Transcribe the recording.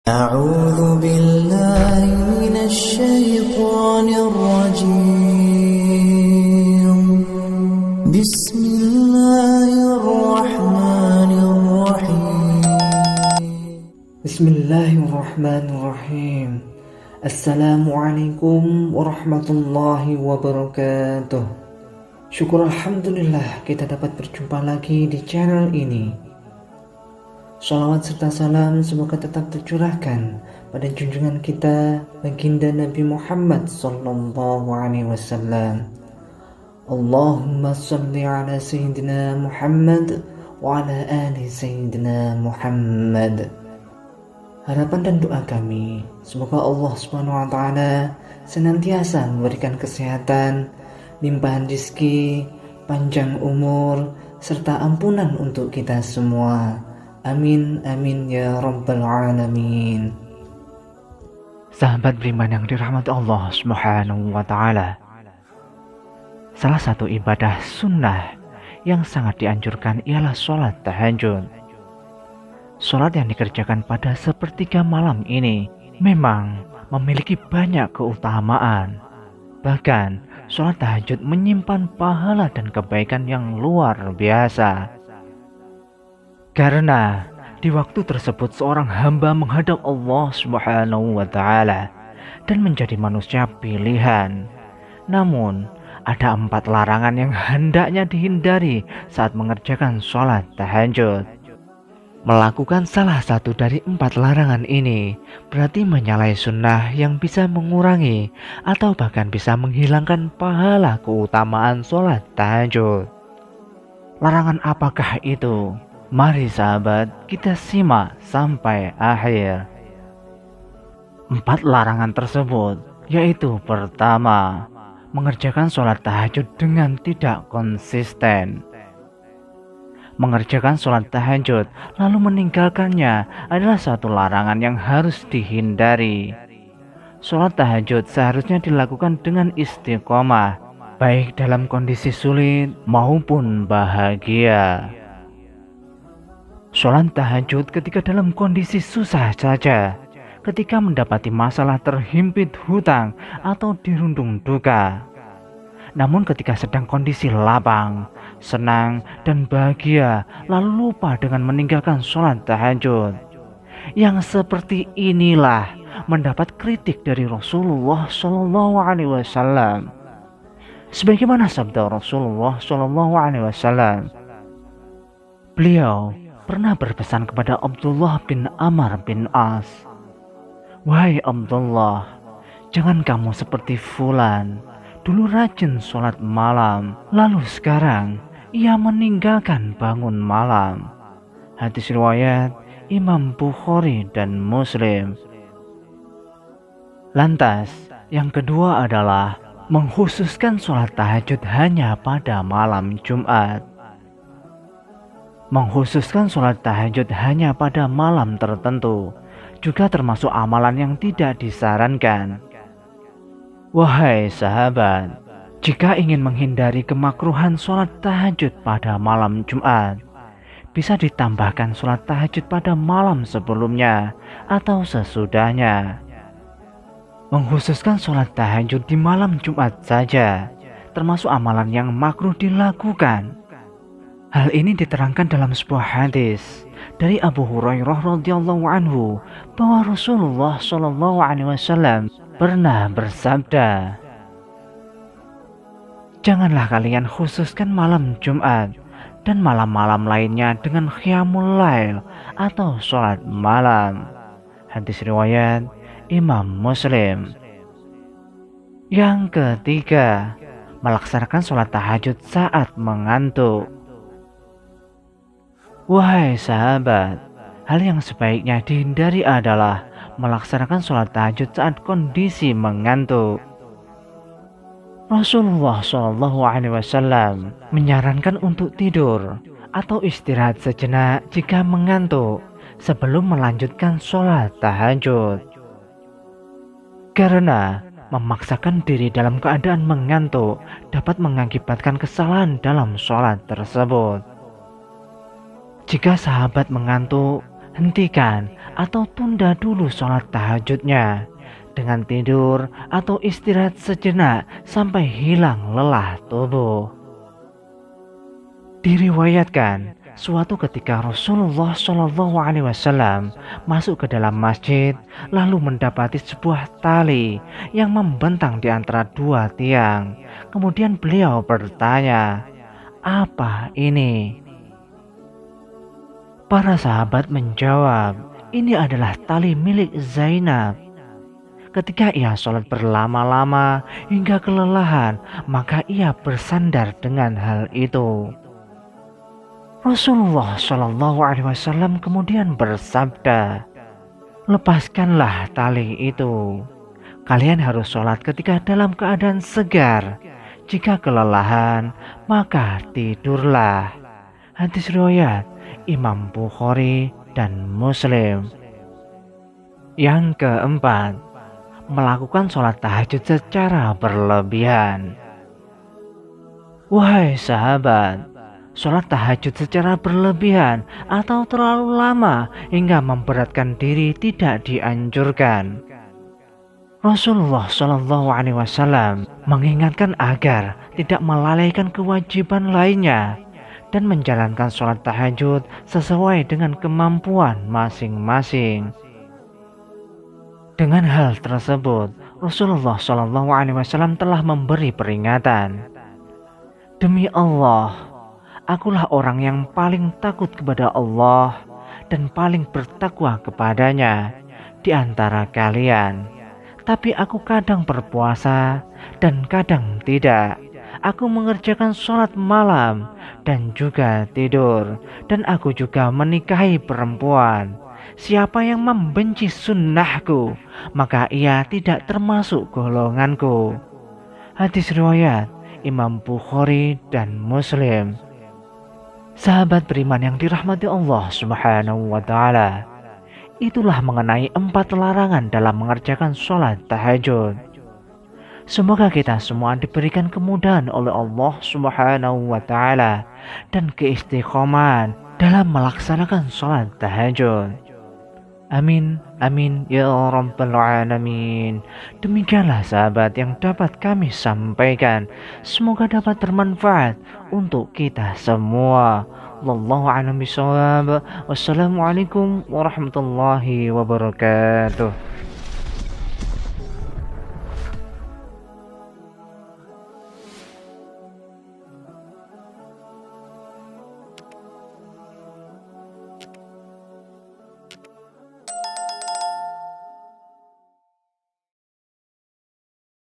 أعوذ بالله من الشيطان الرجيم بسم الله الرحمن الرحيم بسم الله الرحمن الرحيم. Assalamualaikum warahmatullahi wabarakatuh. Syukur alhamdulillah kita dapat berjumpa lagi di channel ini. Shalawat serta salam semoga tetap tercurahkan pada junjungan kita baginda Nabi Muhammad sallallahu alaihi wasallam. Allahumma shalli ala sayyidina Muhammad wa ala ali sayyidina Muhammad. Harapan dan doa kami, semoga Allah Subhanahu wa taala senantiasa memberikan kesehatan, limpahan rezeki, panjang umur, serta ampunan untuk kita semua. Amin amin ya rabbal alamin. Sahabat beriman yang dirahmati Allah Subhanahu wa taala, salah satu ibadah sunnah yang sangat dianjurkan ialah sholat tahajud. Sholat yang dikerjakan pada sepertiga malam ini memang memiliki banyak keutamaan. Bahkan sholat tahajud menyimpan pahala dan kebaikan yang luar biasa. Karena di waktu tersebut seorang hamba menghadap Allah Subhanahu wa taala dan menjadi manusia pilihan. Namun ada 4 larangan yang hendaknya dihindari saat mengerjakan sholat tahajud. Melakukan salah satu dari 4 larangan ini berarti menyalahi sunnah yang bisa mengurangi atau bahkan bisa menghilangkan pahala keutamaan sholat tahajud. Larangan apakah itu? Mari sahabat, kita simak sampai akhir. 4 larangan tersebut yaitu pertama, mengerjakan sholat tahajud dengan tidak konsisten. Mengerjakan sholat tahajud lalu meninggalkannya adalah suatu larangan yang harus dihindari. Sholat tahajud seharusnya dilakukan dengan istiqomah, baik dalam kondisi sulit maupun bahagia. Sholat tahajud ketika dalam kondisi susah saja, ketika mendapati masalah terhimpit hutang atau dirundung duka. Namun ketika sedang kondisi lapang, senang dan bahagia, lalu lupa dengan meninggalkan sholat tahajud. Yang seperti inilah mendapat kritik dari Rasulullah Shallallahu Alaihi Wasallam. Sebagaimana sabda Rasulullah Shallallahu Alaihi Wasallam, beliau pernah berpesan kepada Abdullah bin Amr bin As, "Wahai Abdullah, jangan kamu seperti fulan, dulu rajin sholat malam, lalu sekarang ia meninggalkan bangun malam." Hadis riwayat Imam Bukhari dan Muslim. Lantas, yang kedua adalah mengkhususkan sholat tahajud hanya pada malam Jumat. Mengkhususkan sholat tahajud hanya pada malam tertentu juga termasuk amalan yang tidak disarankan. Wahai sahabat, jika ingin menghindari kemakruhan sholat tahajud pada malam Jumat, bisa ditambahkan sholat tahajud pada malam sebelumnya atau sesudahnya. Mengkhususkan sholat tahajud di malam Jumat saja termasuk amalan yang makruh dilakukan. Hal ini diterangkan dalam sebuah hadis dari Abu Hurairah radhiyallahu anhu bahwa Rasulullah shallallahu alaihi wasallam pernah bersabda, "Janganlah kalian khususkan malam Jumat dan malam-malam lainnya dengan qiyamul lail atau sholat malam." Hadis riwayat Imam Muslim. Yang ketiga, melaksanakan sholat tahajud saat mengantuk. Wahai sahabat, hal yang sebaiknya dihindari adalah melaksanakan sholat tahajud saat kondisi mengantuk. Rasulullah Shallallahu Alaihi Wasallam menyarankan untuk tidur atau istirahat sejenak jika mengantuk sebelum melanjutkan sholat tahajud. Karena memaksakan diri dalam keadaan mengantuk dapat mengakibatkan kesalahan dalam sholat tersebut. Jika sahabat mengantuk, hentikan atau tunda dulu sholat tahajudnya dengan tidur atau istirahat sejenak sampai hilang lelah tubuh. Diriwayatkan, suatu ketika Rasulullah SAW masuk ke dalam masjid, lalu mendapati sebuah tali yang membentang di antara dua tiang. Kemudian beliau bertanya, "Apa ini?" Para sahabat menjawab, "Ini adalah tali milik Zainab. Ketika ia sholat berlama-lama hingga kelelahan, maka ia bersandar dengan hal itu." Rasulullah SAW kemudian bersabda, "Lepaskanlah tali itu. Kalian harus sholat ketika dalam keadaan segar. Jika kelelahan, maka tidurlah." Hadis riwayat Imam Bukhari dan Muslim. Yang keempat, melakukan sholat tahajud secara berlebihan. Wahai sahabat, sholat tahajud secara berlebihan atau terlalu lama hingga memberatkan diri tidak dianjurkan. Rasulullah SAW mengingatkan agar tidak melalaikan kewajiban lainnya dan menjalankan sholat tahajud sesuai dengan kemampuan masing-masing. Dengan hal tersebut, Rasulullah SAW telah memberi peringatan. Demi Allah, akulah orang yang paling takut kepada Allah dan paling bertakwa kepadanya di antara kalian. Tapi aku kadang berpuasa dan kadang tidak. Aku mengerjakan sholat malam dan juga tidur. Dan aku juga menikahi perempuan. Siapa yang membenci sunnahku, maka ia tidak termasuk golonganku. Hadis riwayat Imam Bukhari dan Muslim. Sahabat beriman yang dirahmati Allah Subhanahu wa Ta'ala, itulah mengenai 4 larangan dalam mengerjakan sholat tahajud. Semoga kita semua diberikan kemudahan oleh Allah Subhanahu wa Ta'ala dan keistiqomahan dalam melaksanakan sholat tahajud. Amin, amin, ya Rabbal Alamin. Demikianlah sahabat yang dapat kami sampaikan. Semoga dapat bermanfaat untuk kita semua. Wallahu a'lam bishawab. Wassalamualaikum warahmatullahi wabarakatuh.